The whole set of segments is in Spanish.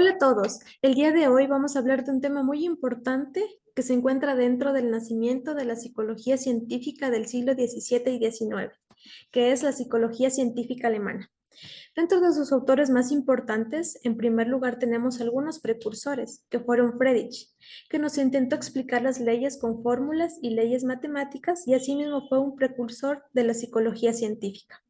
Hola a todos. El día de hoy vamos a hablar de un tema muy importante que se encuentra dentro del nacimiento de la psicología científica del siglo XVII y XIX, que es la psicología científica alemana. Dentro de sus autores más importantes, en primer lugar tenemos algunos precursores, que fueron Friedrich, que nos intentó explicar las leyes con fórmulas y leyes matemáticas y asimismo fue un precursor de la psicología científica.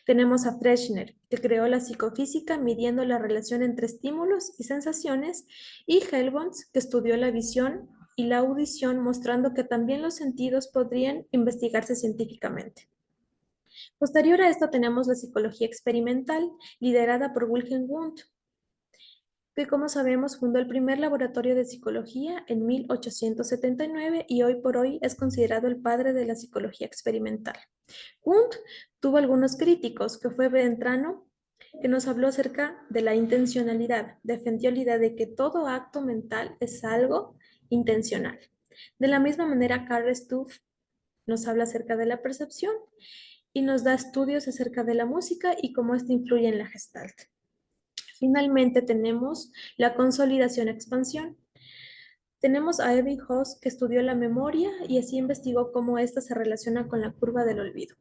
Tenemos a Fechner, que creó la psicofísica midiendo la relación entre estímulos y sensaciones, y Helmholtz, que estudió la visión y la audición, mostrando que también los sentidos podrían investigarse científicamente. Posterior a esto tenemos la psicología experimental, liderada por Wilhelm Wundt, que como sabemos fundó el primer laboratorio de psicología en 1879 y hoy por hoy es considerado el padre de la psicología experimental. Wundt tuvo algunos críticos, que fue Ventrano, que nos habló acerca de la intencionalidad, defendió la idea de que todo acto mental es algo intencional. De la misma manera, Carl Stuff nos habla acerca de la percepción y nos da estudios acerca de la música y cómo esto influye en la Gestalt. Finalmente tenemos la consolidación-expansión. Tenemos a Ebbinghaus, que estudió la memoria y así investigó cómo ésta se relaciona con la curva del olvido.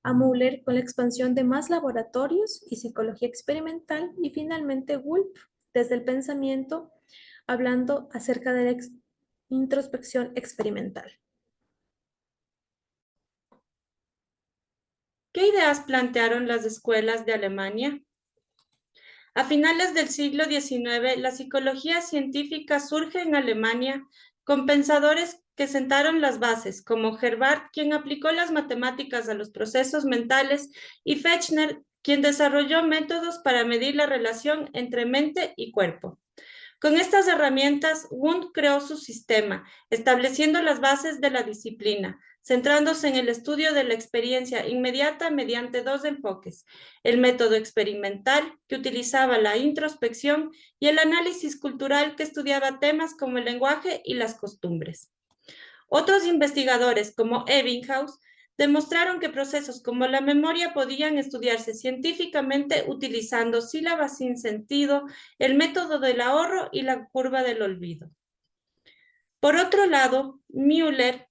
A Müller con la expansión de más laboratorios y psicología experimental, y finalmente Wolff desde el pensamiento, hablando acerca de la introspección experimental. ¿Qué ideas plantearon las escuelas de Alemania? A finales del siglo XIX, la psicología científica surge en Alemania con pensadores que sentaron las bases, como Herbart, quien aplicó las matemáticas a los procesos mentales, y Fechner, quien desarrolló métodos para medir la relación entre mente y cuerpo. Con estas herramientas, Wundt creó su sistema, estableciendo las bases de la disciplina, centrándose en el estudio de la experiencia inmediata mediante dos enfoques: el método experimental, que utilizaba la introspección, y el análisis cultural, que estudiaba temas como el lenguaje y las costumbres. Otros investigadores, como Ebbinghaus, demostraron que procesos como la memoria podían estudiarse científicamente utilizando sílabas sin sentido, el método del ahorro y la curva del olvido. Por otro lado, Müller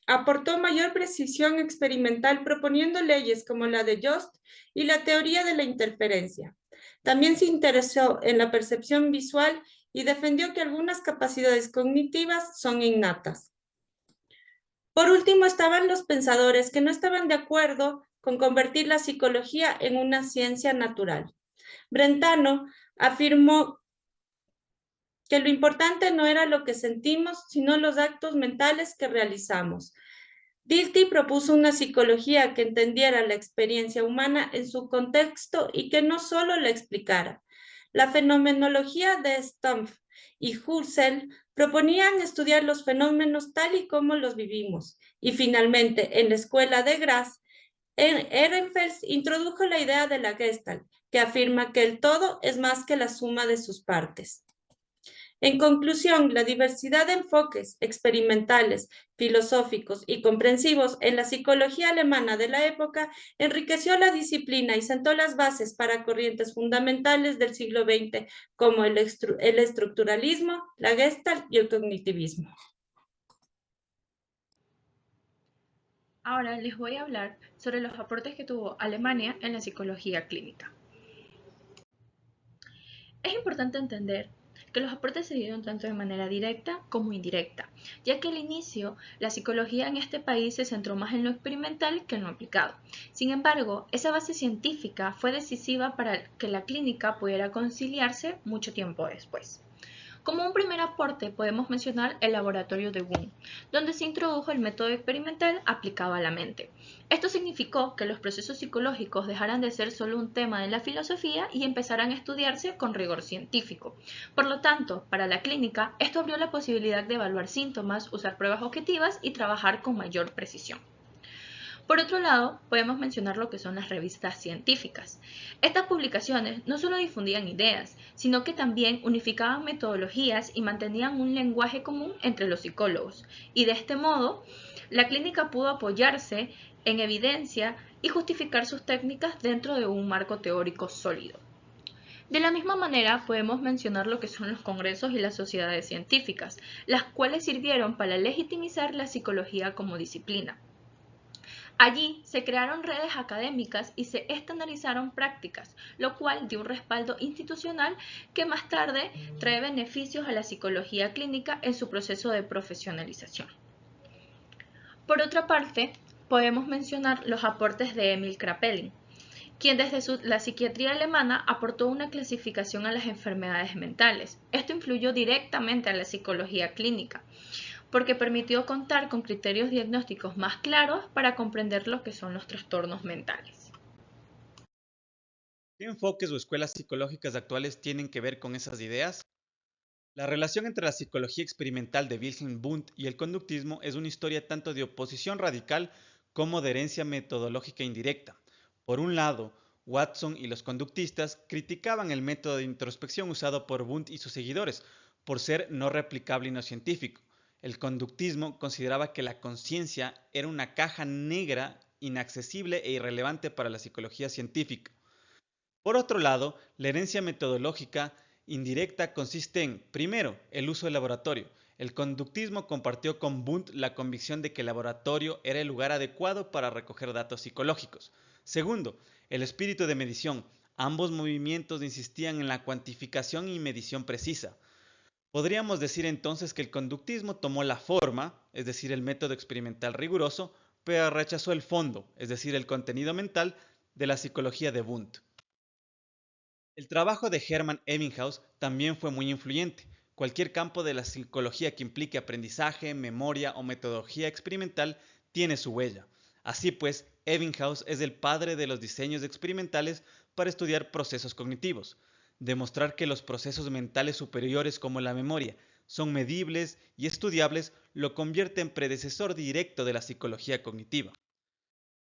aportó mayor precisión experimental proponiendo leyes como la de Jost y la teoría de la interferencia. También se interesó en la percepción visual y defendió que algunas capacidades cognitivas son innatas. Por último, estaban los pensadores que no estaban de acuerdo con convertir la psicología en una ciencia natural. Brentano afirmó que lo importante no era lo que sentimos, sino los actos mentales que realizamos. Dilthey propuso una psicología que entendiera la experiencia humana en su contexto y que no solo la explicara. La fenomenología de Stumpf y Husserl proponían estudiar los fenómenos tal y como los vivimos. Y finalmente, en la escuela de Graz, Ehrenfels introdujo la idea de la Gestalt, que afirma que el todo es más que la suma de sus partes. En conclusión, la diversidad de enfoques experimentales, filosóficos y comprensivos en la psicología alemana de la época enriqueció la disciplina y sentó las bases para corrientes fundamentales del siglo XX como el estructuralismo, la Gestalt y el cognitivismo. Ahora les voy a hablar sobre los aportes que tuvo Alemania en la psicología clínica. Es importante entender que los aportes se dieron tanto de manera directa como indirecta, ya que al inicio la psicología en este país se centró más en lo experimental que en lo aplicado. Sin embargo, esa base científica fue decisiva para que la clínica pudiera conciliarse mucho tiempo después. Como un primer aporte podemos mencionar el laboratorio de Wundt, donde se introdujo el método experimental aplicado a la mente. Esto significó que los procesos psicológicos dejaran de ser solo un tema de la filosofía y empezaran a estudiarse con rigor científico. Por lo tanto, para la clínica, esto abrió la posibilidad de evaluar síntomas, usar pruebas objetivas y trabajar con mayor precisión. Por otro lado, podemos mencionar lo que son las revistas científicas. Estas publicaciones no solo difundían ideas, sino que también unificaban metodologías y mantenían un lenguaje común entre los psicólogos. Y de este modo, la clínica pudo apoyarse en evidencia y justificar sus técnicas dentro de un marco teórico sólido. De la misma manera, podemos mencionar lo que son los congresos y las sociedades científicas, las cuales sirvieron para legitimizar la psicología como disciplina. Allí se crearon redes académicas y se estandarizaron prácticas, lo cual dio un respaldo institucional que más tarde trae beneficios a la psicología clínica en su proceso de profesionalización. Por otra parte, podemos mencionar los aportes de Emil Kraepelin, quien desde la psiquiatría alemana aportó una clasificación a las enfermedades mentales. Esto influyó directamente a la psicología clínica, porque permitió contar con criterios diagnósticos más claros para comprender lo que son los trastornos mentales. ¿Qué enfoques o escuelas psicológicas actuales tienen que ver con esas ideas? La relación entre la psicología experimental de Wilhelm Wundt y el conductismo es una historia tanto de oposición radical como de herencia metodológica indirecta. Por un lado, Watson y los conductistas criticaban el método de introspección usado por Wundt y sus seguidores, por ser no replicable y no científico. El conductismo consideraba que la conciencia era una caja negra, inaccesible e irrelevante para la psicología científica. Por otro lado, la herencia metodológica indirecta consiste en, primero, el uso del laboratorio. El conductismo compartió con Wundt la convicción de que el laboratorio era el lugar adecuado para recoger datos psicológicos. Segundo, el espíritu de medición. Ambos movimientos insistían en la cuantificación y medición precisa. Podríamos decir entonces que el conductismo tomó la forma, es decir, el método experimental riguroso, pero rechazó el fondo, es decir, el contenido mental de la psicología de Wundt. El trabajo de Hermann Ebbinghaus también fue muy influyente. Cualquier campo de la psicología que implique aprendizaje, memoria o metodología experimental tiene su huella. Así pues, Ebbinghaus es el padre de los diseños experimentales para estudiar procesos cognitivos. Demostrar que los procesos mentales superiores como la memoria son medibles y estudiables lo convierte en predecesor directo de la psicología cognitiva.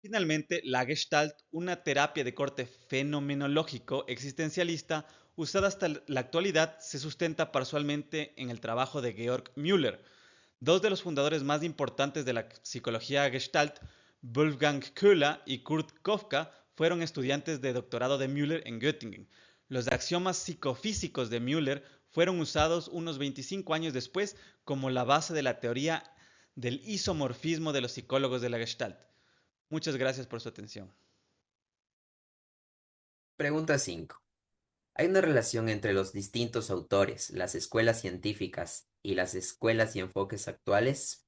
Finalmente, la Gestalt, una terapia de corte fenomenológico existencialista usada hasta la actualidad, se sustenta parcialmente en el trabajo de Georg Müller. Dos de los fundadores más importantes de la psicología Gestalt, Wolfgang Köhler y Kurt Kofka, fueron estudiantes de doctorado de Müller en Göttingen. Los axiomas psicofísicos de Müller fueron usados unos 25 años después como la base de la teoría del isomorfismo de los psicólogos de la Gestalt. Muchas gracias por su atención. Pregunta 5. ¿Hay una relación entre los distintos autores, las escuelas científicas y las escuelas y enfoques actuales?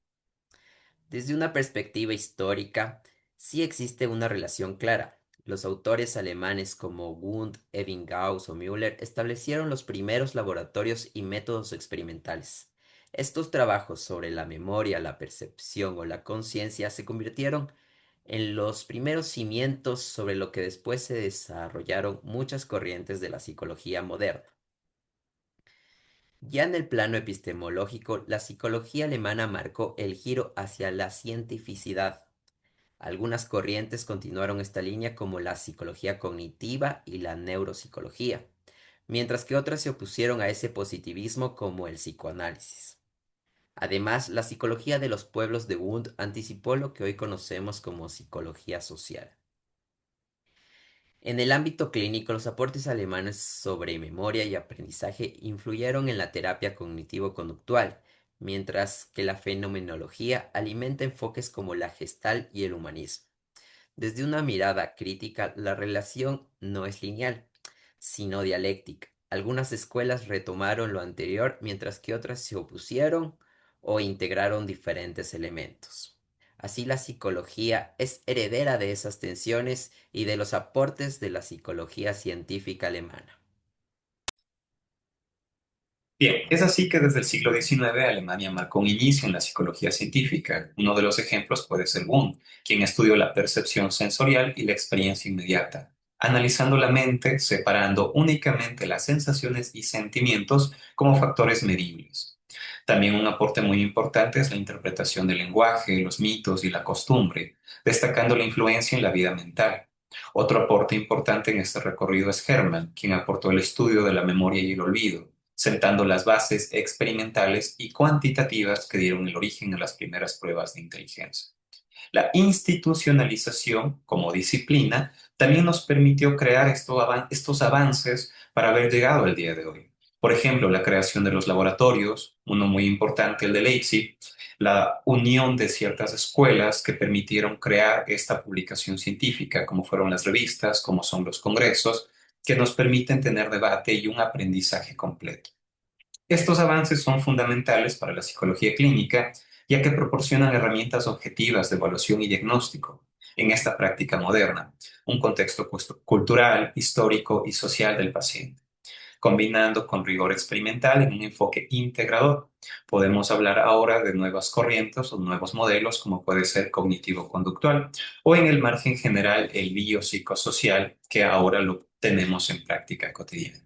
Desde una perspectiva histórica, sí existe una relación clara. Los autores alemanes como Wundt, Ebbinghaus o Müller establecieron los primeros laboratorios y métodos experimentales. Estos trabajos sobre la memoria, la percepción o la conciencia se convirtieron en los primeros cimientos sobre lo que después se desarrollaron muchas corrientes de la psicología moderna. Ya en el plano epistemológico, la psicología alemana marcó el giro hacia la cientificidad. Algunas corrientes continuaron esta línea como la psicología cognitiva y la neuropsicología, mientras que otras se opusieron a ese positivismo como el psicoanálisis. Además, la psicología de los pueblos de Wundt anticipó lo que hoy conocemos como psicología social. En el ámbito clínico, los aportes alemanes sobre memoria y aprendizaje influyeron en la terapia cognitivo-conductual, mientras que la fenomenología alimenta enfoques como la Gestalt y el humanismo. Desde una mirada crítica, la relación no es lineal, sino dialéctica. Algunas escuelas retomaron lo anterior, mientras que otras se opusieron o integraron diferentes elementos. Así, la psicología es heredera de esas tensiones y de los aportes de la psicología científica alemana. Bien, es así que desde el siglo XIX Alemania marcó un inicio en la psicología científica. Uno de los ejemplos puede ser Wundt, quien estudió la percepción sensorial y la experiencia inmediata, analizando la mente, separando únicamente las sensaciones y sentimientos como factores medibles. También un aporte muy importante es la interpretación del lenguaje, los mitos y la costumbre, destacando la influencia en la vida mental. Otro aporte importante en este recorrido es Hermann, quien aportó el estudio de la memoria y el olvido, sentando las bases experimentales y cuantitativas que dieron el origen a las primeras pruebas de inteligencia. La institucionalización como disciplina también nos permitió crear estos avances para haber llegado al día de hoy. Por ejemplo, la creación de los laboratorios, uno muy importante, el de Leipzig, la unión de ciertas escuelas que permitieron crear esta publicación científica, como fueron las revistas, como son los congresos, que nos permiten tener debate y un aprendizaje completo. Estos avances son fundamentales para la psicología clínica, ya que proporcionan herramientas objetivas de evaluación y diagnóstico en esta práctica moderna, un contexto cultural, histórico y social del paciente. Combinando con rigor experimental en un enfoque integrador, podemos hablar ahora de nuevas corrientes o nuevos modelos, como puede ser cognitivo-conductual, o en el margen general el biopsicosocial, que ahora lo tenemos en práctica cotidiana.